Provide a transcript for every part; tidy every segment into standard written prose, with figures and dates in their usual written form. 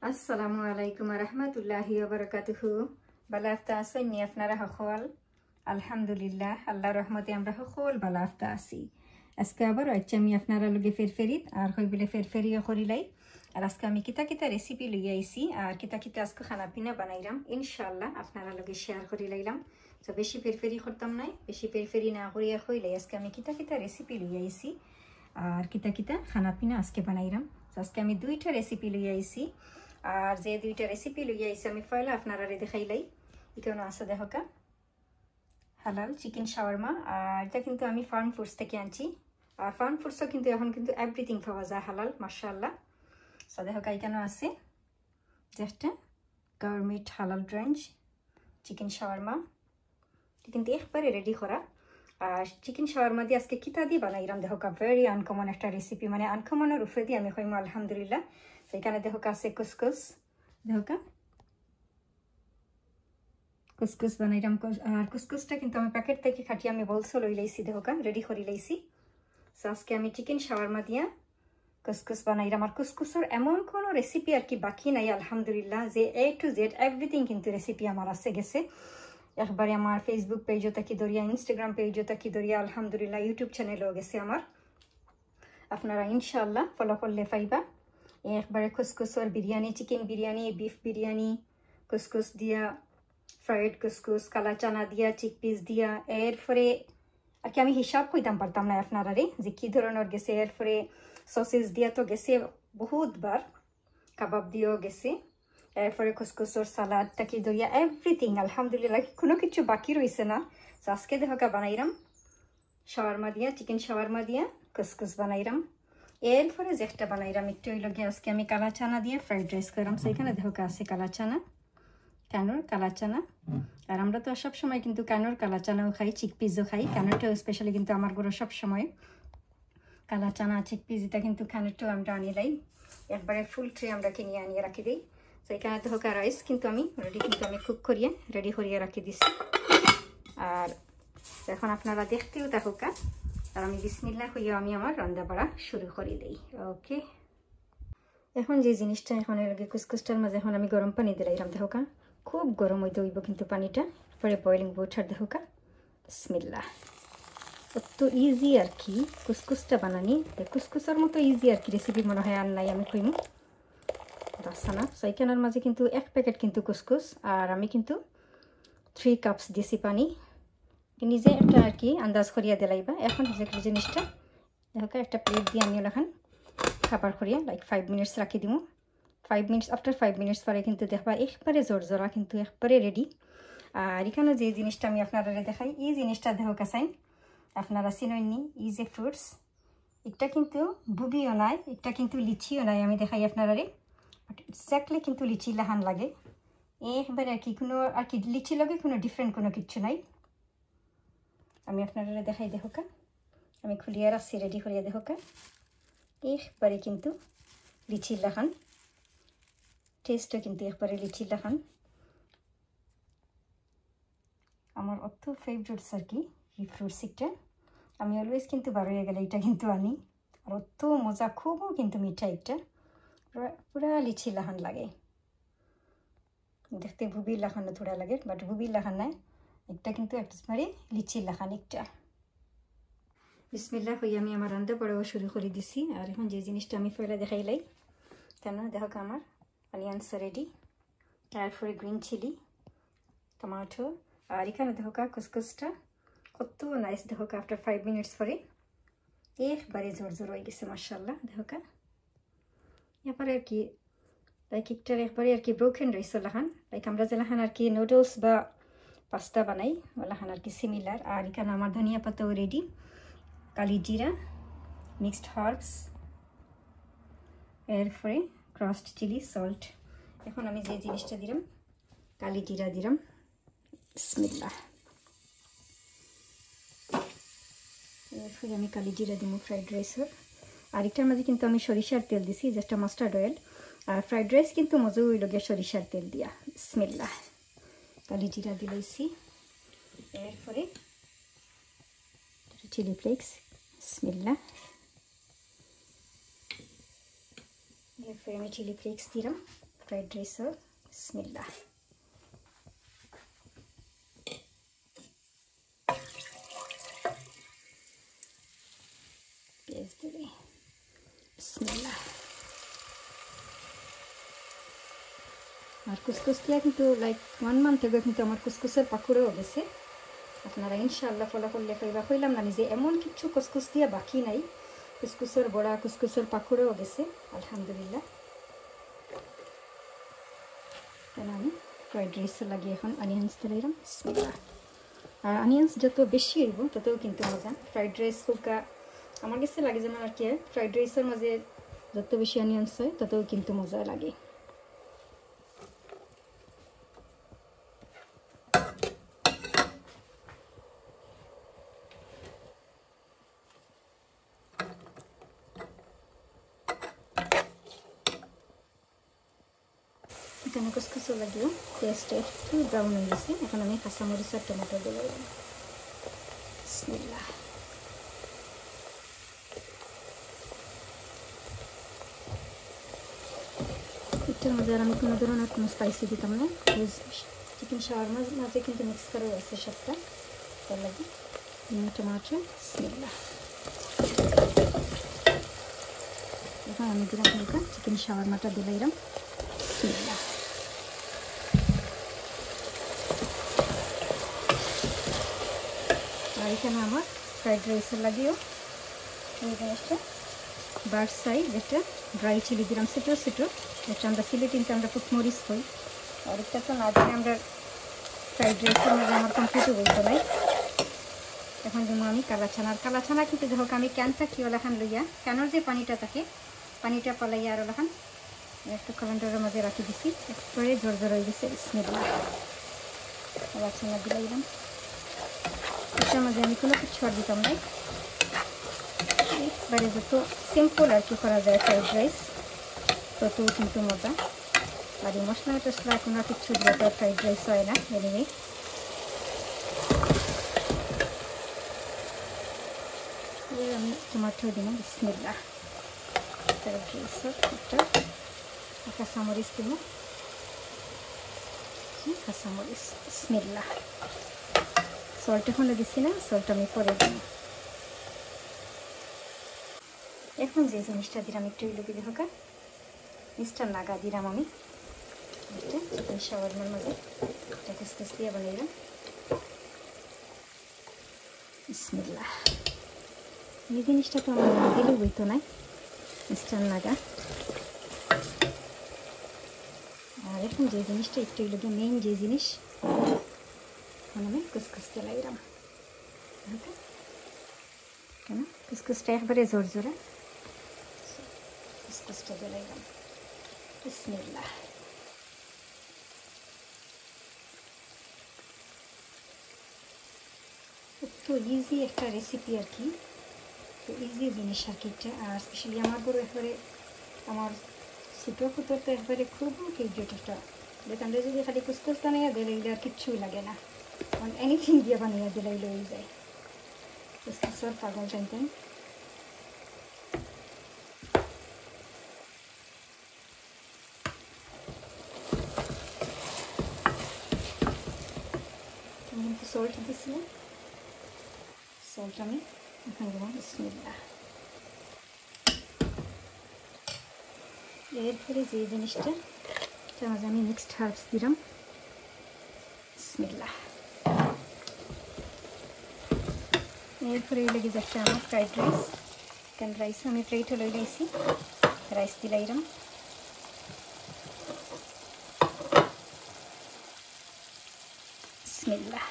আসসালামু আলাইকুম রহমতুল্লাহি ওয়া বারাকাতুহু। ভালো আছেন নি আপনারা সকল? আলহামদুলিল্লাহ, আল্লাহর রহমতে আমরা সকল ভালো আছি। আজকে আবার আমি আপনারা লগে ফেরফেরিত আর হইবলে ফেরফেরিও করিলাই। আর আজকে আমি কিতা কিতা রেসিপি লই আইছি আর কিতা কিতা আজকে খানা পিনা বানাইলাম ইনশাআল্লাহ আপনারা লগে শেয়ার করি লাইলাম। তো বেশি ফেরফেরি করতাম নাই, বেশি ফেরফেরি না করিয়া হইলে আজকে আমি কিতা কিতা রেসিপি লই আইছি আর কিতা কিতা খানা পিনা আজকে বানাইলাম। তো আজকে আমি দুইটা রেসিপি লই আইছি। আর যে দুইটা রেসিপি লই আইছি আমি পয়লা আপনারা দেখাইলাই। এখানে আছে দেখো হালাল চিকেন শাওয়ারমা। আর এটা কিন্তু আমি ফার্ম ফুডস থেকে আনছি। আর ফার্ম ফুডসও কিন্তু এখন কিন্তু এভরিথিং পাওয়া যায় হালাল, মাশাআল্লাহ। সো দেখো এখানে আছে যেটা গভর্নমেন্ট হালাল রেঞ্জ চিকেন শাওয়ারমা। এটা কিন্তু একবারে রেডি করা। আর চিকেন শাওয়ারমা দিয়ে আজকে কিতা দিয়ে বানাইলাম দেখো ভেরি আনকমন একটা রেসিপি, মানে আনকমনের উপরে দিয়ে আমি কইম আলহামদুলিল্লাহ। তো এখানে দেখো আছে কুসকুস, দেখো কুসকুস বানাইলাম। আর কুসকুসটা কিন্তু আমি প্যাকেট থেকে খাটিয়ে আমি বলছো লই লাইছি, দেখো রেডি করে লাইছি। সো আজকে আমি চিকেন শাওয়ারমা দিয়া কুসকুস বানাইলাম। আর কুসকুসের এমন কোনো রেসিপি আর কি বাকি নাই আলহামদুলিল্লাহ, যে এ টু জেড এভরিথিং কিন্তু রেসিপি আমার আছে গেছে। একবারে আমার ফেসবুক পেজও থাকি ধরিয়া, ইনস্টাগ্রাম পেজও থাকি ধরিয়া, আলহামদুলিল্লাহ ইউটিউব চ্যানেলও গেছে আমার। আপনারা ইনশাআল্লাহ ফলো করলে পাইবা। একবারে কুসকুসের বিরিয়ানি, চিকেন বিরিয়ানি, বিফ বিরিয়ানি, কুসকুস দিয়া ফ্রাইড কুসকুস, কালা চানা দিয়া, চিকপিস দিয়া, এরপরে আর কি আমি হিসাব কইতাম পারতাম না আপনারা যে কি ধরনের গেছে। এরপরে সসেস দিয়া তো গেছে বহুতবার, কাবাব দিয়েও গেছে। এরপরে কুসকুসের সালাদ টাকি ধরিয়া এভরিথিং আলহামদুলিল্লাহ কোনো কিছু বাকি রয়েছে না। তো আজকে দেখো বানাইলাম শাওয়ারমা দিয়া, চিকেন শাওয়ারমা দিয়া কুসকুস বানাইলাম। এরপরে যেটা বানাইলাম একটু হইল গিয়ে আজকে আমি কালা চানা দিয়ে ফ্রাইড রাইস করলাম। সেখানে দেখো আছে কালা চানা, কানোর কালা চানা। আর আমরা তো সব সময় কিন্তু কানোর কালা চানাও খাই, চিকপিসও খাই। কানোরটাও স্পেশালি কিন্তু আমার ঘরে সব সময় কালা চানা চিকপিস এটা কিন্তু কানোরটাও আমরা আনিলাই, একবারে ফুল ট্রে আমরা কিনে আনিয়ে রাখি দিই। তো এখানে তো হোকা রাইস কিন্তু আমি কুক করিয়ে রেডি করিয়ে রাখি দিছি। আর এখন আপনারা দেখতেও থাকুকা। আর আমি বিসমিল্লাহ কইয়া আমি আমার রান্না বাড়া শুরু করে দিই। ওকে, এখন যে জিনিসটা এখন এর আগে কুসকুসটার মাঝে এখন আমি গরম পানি দিলাম। দেখোকা খুব গরম হইতে হইব কিন্তু পানিটা, পরে বয়লিং ওয়াটার দেখোকা। বিসমিল্লাহ, কত ইজি আর কি কুসকুসটা বানানি। কুসকুসের মতো ইজি আর কি রেসিপি মনে হয় আর নাই আমি কইমু রাসানা। সেইখানের মাঝে কিন্তু এক প্যাকেট কিন্তু কুসকুস, আর আমি কিন্তু 3 কাপস দিয়েছি পানি। নিজে একটা আর কি আন্দাজ করিয়া দিলাইবা। এখন যে জিনিসটা দেখো একটা প্লেট দিয়ে আমি এখন খাবার করিয়া লাইক 5 মিনিটস রাখি দিব। 5 মিনিটস আফটার 5 মিনিটস পরে কিন্তু দেখবা একবারে জোরজোরা কিন্তু একবারে রেডি। আর এখানে যে জিনিসটা আমি আপনারা দেখাই, এই জিনিসটা দেখো কাছাই আপনারা চিনইনি, এই যে ফ্রুটস, এটা কিন্তু বুবিও নাই, এটা কিন্তু লিচিও নাই। আমি দেখাই আপনারা এক্স্যাক্টলি কিন্তু লিচি লাহান লাগে একবারে আর কি, কোনো আর কি লিচি লাগে কোনো ডিফারেন্ট কোনো কিছু নাই। আমি আপনারা দেখাই দেখোকা, আমি খুলিয়ে রাখছি রেডি করিয়া দেখোকা একবারে কিন্তু লিচি লাহান, টেস্টটা কিন্তু একবারে লিচি লাহান। আমার অত ফেভারিটস আর কি এই ফ্রুটস একটা। আমি অলওয়েজ কিন্তু বার হয়ে গেলে এটা কিন্তু আনি। আর অত মজা, খুবও কিন্তু মিঠা, একটা পুরা লিচি লাহান লাগে দেখতে। ভুবি লাখানো থোড়া লাগে, বাট ভুবি লাখান নাই, একটা কিন্তু একবারে লিচি লাখান একটা। বিসমিল্লাহ হই আমি আমার রান্না বড়াও শুরু করে দিছি। আর এখন যে জিনিসটা আমি পয়লা দেখাইলাই কেন দেখো আমার অনিয়ন্স রেডি, তারপরে গ্রিন চিলি, টমাটো। আর এখানে দেখো কুসকুসটা কত নাইস দেখো আফটার 5 মিনিটস পরে একবারে জোর জোর হয়ে গেছে মাশাআল্লাহ। দেখো এরপরে আর কি লাইক একটার একবারে আর কি ব্রোকেন রাইস লাহান, লাইক আমরা যে লাহান আর কি নুডলস বা পাস্তা বানাই লাহান আর কি সিমিলার। আর এখানে আমার ধনিয়া পাতাও রেডি, কালি জিরা, মিক্সড হার্বস, এরপরে ক্রাস্ট চিলি, সল্ট। এখন আমি যে জিনিসটা দিলাম কালি জিরা দিলাম, বিসমিল্লাহ। এরপরে আমি কালি জিরা দিব ফ্রাইড রাইসের। আর এটার মাঝে কিন্তু আমি সরিষার তেল দিছি, যেটা মাস্টার্ড অয়েল। আর ফ্রাইড রাইস কিন্তু মজা হইল গিয়ে সরিষার তেল দিয়া। বিসমিল্লাহ, কালি জিরা দিলাইছি। এরপরে চিলি ফ্লেক্স, বিসমিল্লাহ। এরপরে আমি চিলি ফ্লেক্স দিলাম। ফ্রাইড রাইসও বিসমিল্লাহ। পেঁয়াজ দিবি বিসমিল্লাহ। আর কুসকুস দিয়া কিন্তু লাইক 1 মান্থ আগে কিন্তু আমার কুসকুসের পাকুড়েও গেছে। আপনারা ইনশাআল্লাহ ফলাফল লেখাইবা। কইলাম না নিজে এমন কিছু কুসকুস দিয়া বাকি নাই। কুসকুসের বড়া কুসকুসের পাকুড়েও গেছে আলহামদুলিল্লাহ। তাহলে আমি ফ্রাইড রাইসে লাগিয়ে এখন অনিয়ন্স দিলাম বিসমিল্লাহ। আর অনিয়ন্স যত বেশি হইব ততও কিন্তু মজা। ফ্রাইড রাইস হোকা আমার কাছে লাগে যেমন আর কি ফ্রাইড রাইসের মাঝে যত বেশি অনিয়ন্স হয় ততও কিন্তু মজা লাগে। এখানে কুসকুসও লাগিয়ে পেঁয়াজটা একটু ব্রাউন হয়ে গেছে। এখন আমি কাঁচামরিচ আর টমেটো দিলাম বিসমিল্লাহ। এটার মধ্যে আর আমি কোনো ধরনের কোনো স্পাইসি দিতাম না। চিকেন শাওয়ারমার মাঝে কিন্তু মিক্স করা হয়েছে সবটা, তার লাগে টমাটো বিসমিল্লাহ। এখন আমি দিলাম হালকা চিকেন শাওয়ারমাটা দিলাম বিসমিল্লাহ। আর এখানে আমার ফ্রাইড রাইসের লাগিয়েও এই জিনিসটা বার্ড সাইড যেটা ড্রাই চিলি দিলাম ছোটো ছোটো, যেটা আমরা সিলেটিনতে আমরা পুকমরিচ কই। আর এটা তো না দিলে আমরা ফ্রাইড রাইসের মধ্যে আমার কমপ্লিটও বলতে নাই। এখন যেমন আমি কালা ছানা কিন্তু দেখো আমি ক্যানটা কি ওলাখান লইয়া ক্যানোর যে পানিটা থাকে পানিটা পালাইয়া আর ওলাখান একটু ক্যালেন্ডারের মাঝে রাখি দিছি। একবারে জোর জোর হয়ে গেছে বিসমিল্লাহ। কালা ছানা দিলাম। এটার মাঝে আমি কোনো কিছু আর দিতাম নাই, একবারে যত সিম্পল আর কি করা যায় ফ্রাইড রাইস ততও কিন্তু মজা। আর এই মশলা টসলা কোনো কিছু দিলে তো ফ্রাইড রাইস হয় না। এনিওয়ে আমি টমাটো দিলাম বিসমিল্লাহ। ফ্রাইড রাইসের একটা কাঁচামরিচ দিব, কাঁচামরিচ বিসমিল্লাহ। সল্ট এখনো দিচ্ছি না, সল্ট আমি পরে দিব। এখন যে জিনিসটা দিলাম একটু লুকি দেখো মিস্টার নাগা দিলাম আমি চিকেন শাওয়ারমার মাঝে একটা কুসকুস দিয়ে বানাইলাম বিসমিল্লাহ। এই জিনিসটা তো আমার না দিলেও বইতো নাই মিস্টার নাগা। আর এখন যে জিনিসটা একটু লুকি মেইন যে জিনিস এখন আমি কুসকুস দিলাম। কেন কুসকুসটা একবারে জোর জোরে কুসকুসটা দিলাম বিসমিল্লাহ। তো ইজি একটা রেসিপি আর কি, তো ইজি জিনিস আর কি এটা। আর স্পেশালি আমার বড় একবারে আমার ছোটো ফুটো তো একবারে খুব ফেভারিট একটা। দেখেন যদি খালি কুসকুস বানাইয়া দিলে আর কিচ্ছুই লাগে না, মানে এনিথিং দিয়ে বানাইয়া দিলে হয়ে যায়। কুসকুসের পাগল টাইম কিন্তু সল্ট দিয়েছিলাম, সল্ট আমি এখন দেবো বিসমিল্লাহ। এরপরে যে জিনিসটা তার মাঝে আমি মিক্সড হার্বস দিলাম বিসমিল্লাহ। এরপরে লেগে যাচ্ছে আমার ফ্রাইড রাইস। কারণ রাইস আমি প্লেটে লই লাইছি, রাইস দিলাইলাম বিসমিল্লাহ।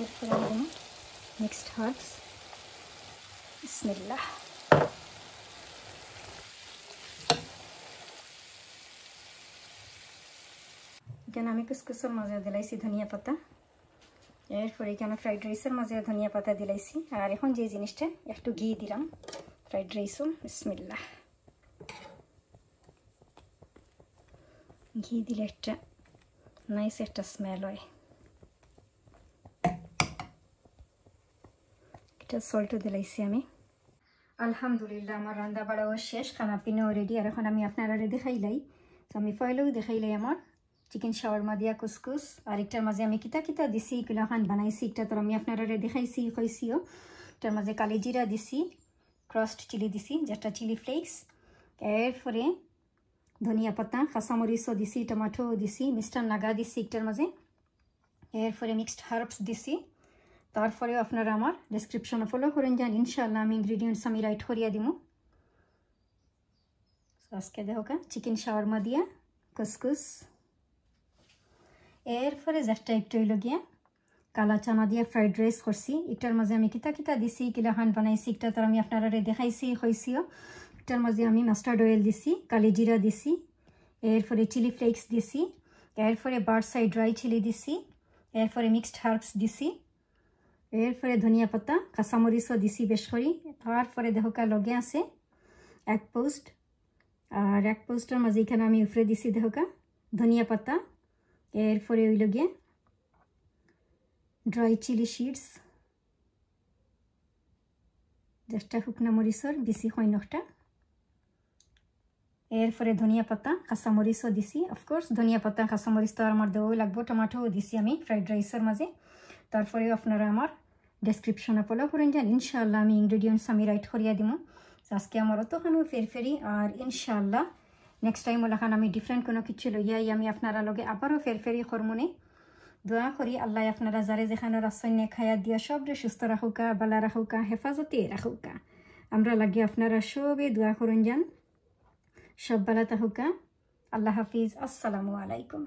এরপরে আমি দেবো মিক্সড হার্বস বিসমিল্লাহ। এখানে আমি কুসকুসের মাঝে দিলাইছি ধনিয়া পাতা, এরপরে এখানে ফ্রাইড রাইসের মাঝে ধনিয়া পাতা দিলাইছি। আর এখন যে জিনিসটা একটু ঘি দিলাম ফ্রাইড রাইসও বিসমিল্লাহ। ঘি দিলে একটা নাইস একটা স্মেল হয়। এটা সল্টও দিলাইছি আমি। আলহামদুলিল্লাহ আমার রান্না বাড়াও শেষ, খানা পিনাও রেডি। আর এখন আমি আপনারা দেখাইলাই, তো আমি ফয়েলেও দেখাইলাই আমার চিকেন শাওয়ারমা দিয়া কুসকুস। আর একটার মাঝে আমি কিতা কিতা দিছি এগুলো খান বানাইছি, একটা তো আমি আপনারা দেখাইছি কইছিও। এটার মাঝে কালি জিরা দিছি, ক্রাস্ট চিলি দিছি যেটা চিলি ফ্লেক্স, এরপরে ধনিয়া পাতা, কাঁচামরিচও দিছি, টমাটো দিছি, মিস্টার নাগা দিছি একটার মাঝে, এরপরে মিক্সড হার্বস দিছি। তারপরেও আপনারা আমার ডেসক্রিপশনে ফলো করেন যান, ইনশাআল্লাহ আমি ইনগ্রিডিয়েন্টস আমি রাইট করিয়া দিব। আজকে দেখো চিকেন শাওয়ারমা দিয়া কুসকুস, এরপরে যেটা একটু হইল গিয়া কালা চানা দিয়ে ফ্রাইড রাইস করছি। একটার মাঝে আমি কিতা কিতা দিছি কিলাহান বানাইছি একটা তো আমি আপনারা দেখাইছি হয়েছিও। একটার মাঝে আমি মাস্টার্ড অয়েল দিছি, কালি জিরা দিছি, এরপরে চিলি ফ্লেক্স দিছি, এরপরে বার্ড সাইড ড্রাই চিলি দিছি, এরপরে মিক্সড হার্বস দিছি, এরপরে ধনিয়া পাতা, কাঁচামরিচও দিছি বেশ করি। তারপরে দেহকা লগে আছে এক পোস্ট, আর এক পোস্টের মাঝে এখানে আমি উপরে দিছি দেহকা ধনিয়া পাতা, এরপরে ওই লগে ড্রাই চিলি শিডস, যেটা শুকনা মরিচর দিছি খৈনকটা, এরপরে ধনিয়া পাতা কাঁচামরিচও দিছি। অফকোর্স ধনিয়া পাতা কাঁচামরিচ তো আমার দেওয়াই লাগবো, টমাটোও দিছি আমি ফ্রাইড রাইসের মাঝে। তারপরে আপনারা আমার ডেসক্রিপশনে ফলো করেন যান, ইনশাআল্লাহ আমি ইনগ্রিডিয়েন্টস আমি রাইট করিয়া দিব। আজকে আমার অতখানো ফেরফেরি, আর ইনশাআল্লাহ নেক্সট টাইম ওলাখান আমি ডিফারেন্ট কোনো কিছু লইয়াই আমি আপনারা লগে আবারও ফেরফেরি করমুনে। দোয়া করি আল্লাহ আপনারা যারে যেখানে রাসনে খায়া দিয়া সবরে সুস্থ রাখুকা, বালা রাখুকা, হেফাজতে রাখুকা। আমরা লাগে আপনারা সবে দোয়া করুন যান, সব বালা তাহুকা। আল্লাহ হাফিজ, আসসালামু আলাইকুম।